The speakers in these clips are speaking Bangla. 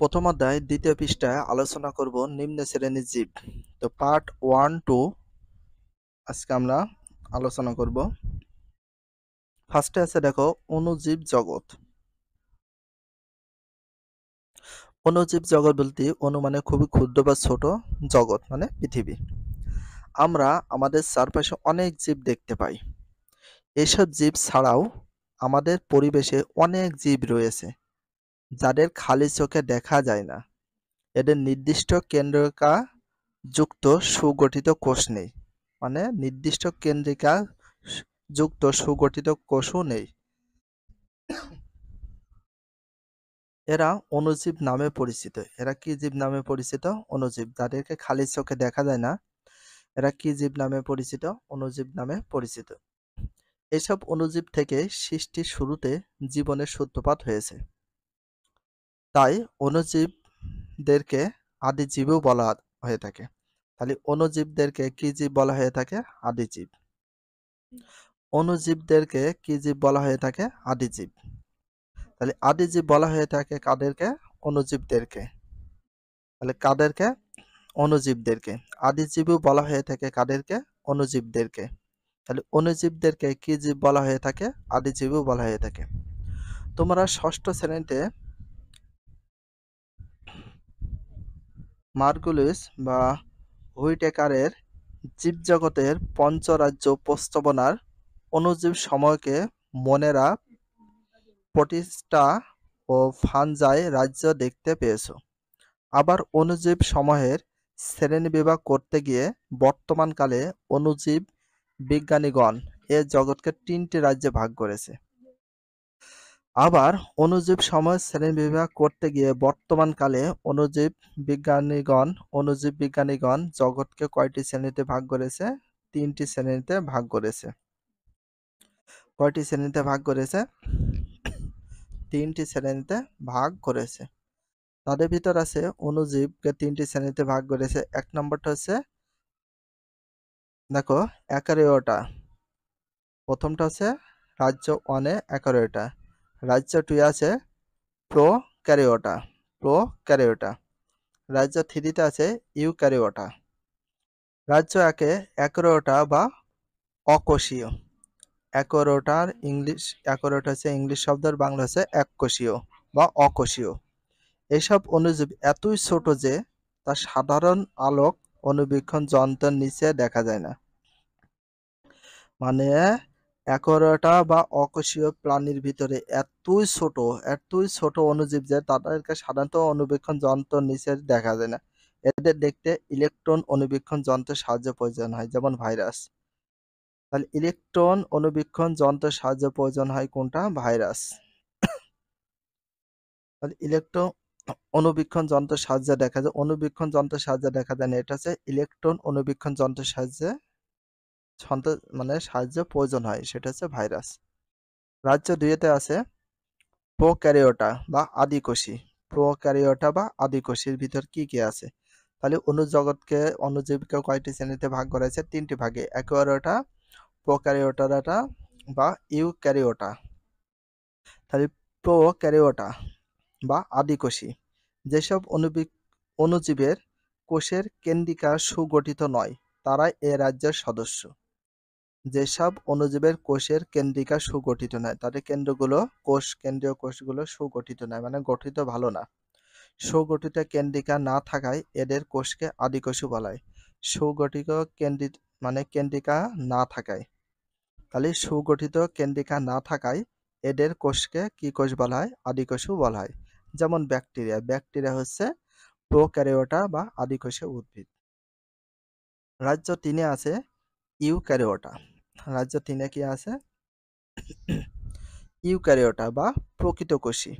প্রথম অধ্যায় দ্বিতীয় পৃষ্ঠায় আলোচনা করব নিম্ন শ্রেণীর জীব। তো পার্ট 1-2 আজকে আমরা আলোচনা করব। ফার্স্টে আছে দেখো অণুজীব জগৎ। অণুজীব জগৎ বলতে অণু মানে খুবই ক্ষুদ্র বা ছোট, জগৎ মানে পৃথিবী। আমরা আমাদের চারপাশে অনেক জীব দেখতে পাই। এসব জীব ছাড়াও আমাদের পরিবেশে অনেক জীব রয়েছে যাদের খালি চোখে দেখা যায় না। এদের নির্দিষ্ট কেন্দ্রিকা যুক্ত সুগঠিত কোষ নেই, মানে নির্দিষ্ট কেন্দ্রিকা যুক্ত সুগঠিত কোষও নেই। এরা অণুজীব নামে পরিচিত। এরা কি জীব নামে পরিচিত? অণুজীব। যাদেরকে খালি চোখে দেখা যায় না, এরা কি জীব নামে পরিচিত? অণুজীব নামে পরিচিত। এসব অণুজীব থেকে সৃষ্টির শুরুতে জীবনের সূত্রপাত হয়েছে। তাই অণুজীবদেরকে আদিজীবও বলা হয়ে থাকে। তাহলে অণুজীবদেরকে কি জীব বলা হয়ে থাকে? আদিজীব। অণুজীবদেরকে কি জীব বলা হয়ে থাকে? আদিজীব। তাহলে আদিজীব বলা হয়ে থাকে কাদেরকে? অণুজীবদেরকে। তাহলে কাদেরকে? অণুজীবদেরকে। আদিজীবও বলা হয়ে থাকে কাদেরকে? অণুজীবদেরকে। তাহলে অণুজীবদেরকে কি জীব বলা হয়ে থাকে? আদিজীবও বলা হয়ে থাকে। তোমরা ষষ্ঠ শ্রেণীতে মার্গুলিস বা হুইটেকারের জীবজগতের পঞ্চরাজ্য প্রস্তাবনার অণুজীব সমূহকে মোনেরা, প্রোটিস্টা ও ফানজাই রাজ্য দেখতে পেয়েছ। আবার অণুজীব সমূহের শ্রেণীবিভাগ করতে গিয়ে বর্তমানকালে অণুজীব বিজ্ঞানীগণ এ জগৎকে 3টি রাজ্যে ভাগ করেছে। আবার অণুজীব সমূহের শ্রেণীবিভাগ করতে গিয়ে বর্তমানকালে অণুজীব বিজ্ঞানীগণ জগৎকে কয়টি শ্রেণীতে ভাগ করেছে? 3টি শ্রেণীতে ভাগ করেছে। কয়টি শ্রেণীতে ভাগ করেছে? 3টি শ্রেণীতে ভাগ করেছে। তাদের ভিতর আছে অণুজীবকে 3টি শ্রেণীতে ভাগ করেছে। 1 নম্বরটা হচ্ছে দেখো অ্যাকারিওটা। প্রথমটা হচ্ছে রাজ্য 1-এ অ্যাকারিওটা। রাজ্য 2 আছে প্রোক্যারিওটা। রাজ্য 3-তে আছে ইউক্যারিওটা। রাজ্য 1-এ অ্যাকারিওটা বা অকোষীয়। অ্যাকারিওটা হচ্ছে ইংলিশ শব্দের বাংলা হচ্ছে এককোষীয় বা অকোষীয়। এসব অণুজীব এতই ছোট যে তা সাধারণ আলোক অণুবীক্ষণ যন্ত্রের নিচে দেখা যায় না। মানে অ্যাকোয়ারিয়া বা অকোষীয় প্রাণীর ভিতরে এতই ছোট অণুজীব যে তাদেরকে সাধারণত অণুবীক্ষণ যন্ত্রের নিচে দেখা যায় না। এদের দেখতে ইলেকট্রন অণুবীক্ষণ যন্ত্রের সাহায্য প্রয়োজন হয়, যেমন ভাইরাস। তাহলে ইলেকট্রন অণুবীক্ষণ যন্ত্রের সাহায্য প্রয়োজন হয় কোনটা? ভাইরাস। তাহলে ইলেকট্রন অণুবীক্ষণ যন্ত্রের সাহায্যে দেখা যায়, অণুবীক্ষণ যন্ত্রের সাহায্যে দেখা যায় না, এটা হচ্ছে ইলেকট্রন অণুবীক্ষণ যন্ত্রের সাহায্যে সাহায্য প্রয়োজন হয়, সেটা হচ্ছে ভাইরাস। রাজ্য 2-তে আছে প্রোক্যারিওটা বা আদিকোষী। প্রোক্যারিওটা বা আদিকোষীর ভিতর কি কি আছে? তাহলে অণুজীবকে কয়টি শ্রেণীতে ভাগ করা হয়েছে? 3টি ভাগে। অ্যাকোয়ারিওটা, প্রোক্যারিওটা বা ইউক্যারিওটা। তাহলে প্রোক্যারিওটা বা আদিকোষী যেসব অণুজীবের কোষের কেন্দ্রিকা সুগঠিত নয়, তারাই এ রাজ্যের সদস্য। যেসব অণুজীবের কোষের কেন্দ্রিকা সুগঠিত নয়, তাদের কেন্দ্রীয় কোষগুলো সুগঠিত নয়, মানে গঠিত ভালো না। সুগঠিত কেন্দ্রিকা না থাকায় এদের কোষকে আদিকোষী বলা হয়। সুগঠিত কেন্দ্রিকা না থাকায়, তাহলে সুগঠিত কেন্দ্রিকা না থাকায় এদের কোষকে কি কোষ বলা হয়? আদিকোষী বলা হয়। যেমন ব্যাকটেরিয়া হচ্ছে প্রোক্যারিওটা বা আদিকোষীয় উদ্ভিদ। রাজ্য 3-এ আছে ইউক্যারিওটা। রাজ্য 3-এ কি আছে? ইউক্যারিওটা বা প্রকৃতকোষী।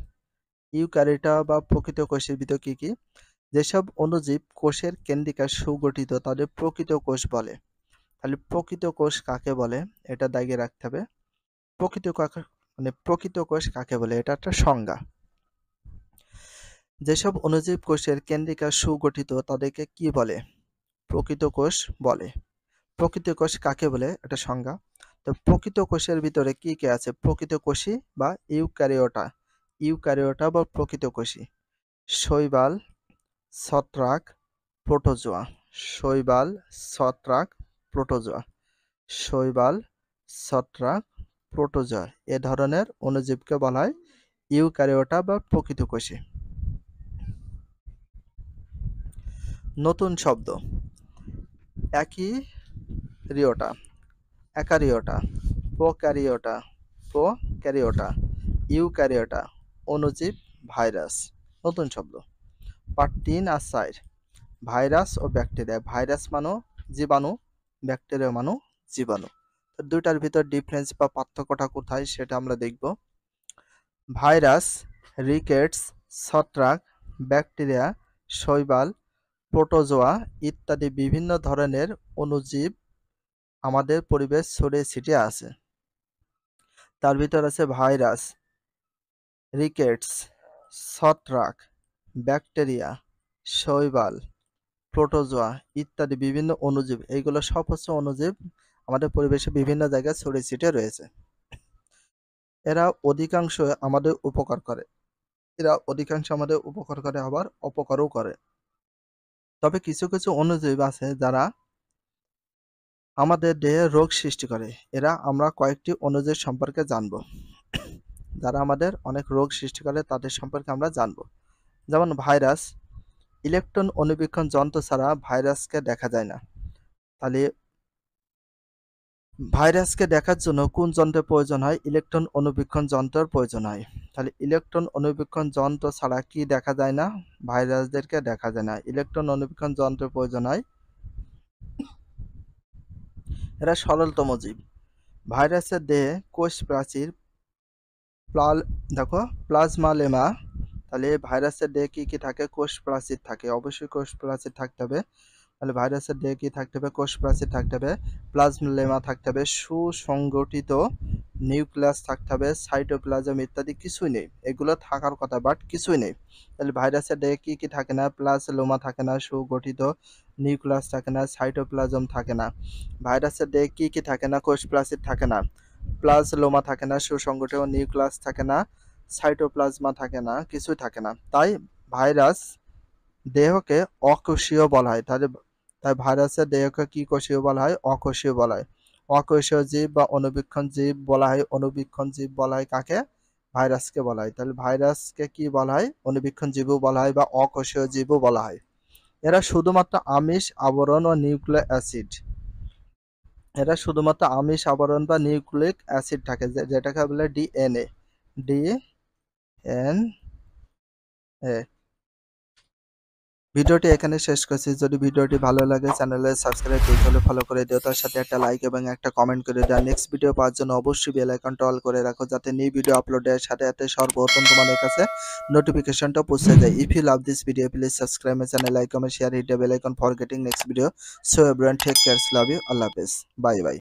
ইউক্যারিওটা বা প্রকৃতকোষের ভিতর কি কি? যেসব অণুজীব কোষের কেন্দ্রিকা সুগঠিত তাদের প্রকৃত কোষ বলে। তাহলে প্রকৃত কোষ কাকে বলে? এটা দাগিয়ে রাখতে হবে। প্রকৃত কোষ কাকে বলে? এটা একটা সংজ্ঞা। যেসব অণুজীব কোষের কেন্দ্রিকা সুগঠিত তাদেরকে কি বলে? প্রকৃত কোষ বলে। প্রকৃত কোষ কাকে বলে? এটা সংজ্ঞা। তো প্রকৃত কোষের ভিতরে কি কি আছে? প্রকৃত কোষী বা ইউক্যারিওটা বা প্রকৃত কোষী। শৈবাল, ছত্রাক, প্রোটোজোয়া। শৈবাল, ছত্রাক, প্রোটোজোয়া। শৈবাল, ছত্রাক, প্রোটোজোয়া এ ধরনের অণুজীবকে বলা হয় ইউক্যারিওটা বা প্রকৃতকোষী। নতুন শব্দ: অ্যাকিরিওটা, অ্যাকারিওটা, প্রোক্যারিওটা, প্রোক্যারিওটা, ইউক্যারিওটা, অণুজীব, ভাইরাস। নতুন শব্দ: পার্ট 3 আর 4, ভাইরাস ও ব্যাকটেরিয়া। ভাইরাস মানো জীবাণু, ব্যাকটেরিয়া মানো জীবাণু। তো দুইটার ভিতর ডিফারেন্স বা পার্থক্যটা কোথায় সেটা আমরা দেখব। ভাইরাস, রিকেটস, ছত্রাক, ব্যাকটেরিয়া, শৈবাল, প্রোটোজোয়া ইত্যাদি বিভিন্ন ধরনের অণুজীব আমাদের পরিবেশ ছড়িয়ে ছিটিয়ে আছে। তার ভিতর আছে ভাইরাস, রিকেটস, ছত্রাক, ব্যাকটেরিয়া, শৈবাল, প্রোটোজোয়া ইত্যাদি বিভিন্ন অণুজীব। এইগুলো সব হচ্ছে অণুজীব আমাদের পরিবেশে বিভিন্ন জায়গায় ছড়িয়ে ছিটিয়ে রয়েছে। এরা অধিকাংশ আমাদের উপকার করে, আবার অপকারও করে। তবে কিছু কিছু অণুজীব আছে যারা আমাদের দেহে রোগ সৃষ্টি করে। আমরা কয়েকটি অণুজীব সম্পর্কে জানব, যারা আমাদের অনেক রোগ সৃষ্টি করে তাদের সম্পর্কে আমরা জানব। যেমন ভাইরাস, ইলেকট্রন অণুবীক্ষণ যন্ত্র ছাড়া ভাইরাসকে দেখা যায় না। তাহলে ভাইরাসকে দেখার জন্য কোন যন্ত্রের প্রয়োজন হয়? ইলেকট্রন অণুবীক্ষণ যন্ত্রের প্রয়োজন হয়। তাহলে ইলেকট্রন অণুবীক্ষণ যন্ত্র ছাড়া কি দেখা যায় না? ভাইরাসদেরকে দেখা যায় না। ইলেকট্রন অণুবীক্ষণ যন্ত্রের প্রয়োজন হয়। এরা সরলতম জীব। ভাইরাসের দেহে কোষ প্রাচীর, প্লাজমা লেমা। তাহলে ভাইরাসের দেহে কি কি থাকে? কোষ প্রাচীর থাকে, অবশ্যই কোষ প্রাচীর থাকতে হবে। তাহলে ভাইরাসের দেহে কি থাকতে হবে? কোষ প্রাচীর থাকতে হবে, প্লাজমা লেমা থাকতে হবে, সুসংগঠিত নিউক্লিয়াস থাকতে হবে, সাইটোপ্লাজম ইত্যাদি কিছুই নেই। এগুলো থাকার কথা বাট কিছুই নেই। তাহলে ভাইরাসের দেহে কি কি থাকে না? প্লাজমা থাকে না, সুগঠিত নিউক্লিয়াস থাকে না, সাইটোপ্লাজম থাকে না। ভাইরাসের দেহে কি কি থাকে না? কোষ প্রাচীর থাকে না, প্লাজমা থাকে না, সুসংগঠিত নিউক্লিয়াস থাকে না, সাইটোপ্লাজমা থাকে না, কিছুই থাকে না। তাই ভাইরাস দেহকে অকোষীয় বলা হয়। তাই ভাইরাসের দেহকে কি কোষীয় বলা হয়? অকোষীয় বলা হয়। অকোষীয় জীব বা অণুবীক্ষণ জীব বলা হয়। অণুবীক্ষণ জীব বলা হয় কাকে? ভাইরাসকে বলা হয়। তাহলে ভাইরাসকে কি বলা হয়? অণুবীক্ষণ জীবও বলা হয় বা অকোষীয় জীবও বলা হয়। এরা শুধুমাত্র আমিষ আবরণ ও নিউক্লিক অ্যাসিড, বা নিউক্লিক অ্যাসিড থাকে, যেটাকে বলে ডিএনএ। ভিডিওটি এখানে শেষ করছি। যদি ভিডিওটি ভালো লাগে চ্যানেলে সাবস্ক্রাইব করতে হলে ফলো করে দিও, তার সাথে একটা লাইক এবং একটা কমেন্ট করে দাও। নেক্সট ভিডিও পাওয়ার জন্য অবশ্যই বেল আইকনটা অল করে রাখো, যাতে নিউ ভিডিও আপলোডের সাথে সাথে সর্বপ্রথম তোমাদের কাছে নোটিফিকেশনটা পৌঁছে যায়। If you love this video please subscribe my channel, like, comment, share, hit the bell icon for getting next video. So everyone take care, love you, আল্লাহ হাফেজ, বাই বাই।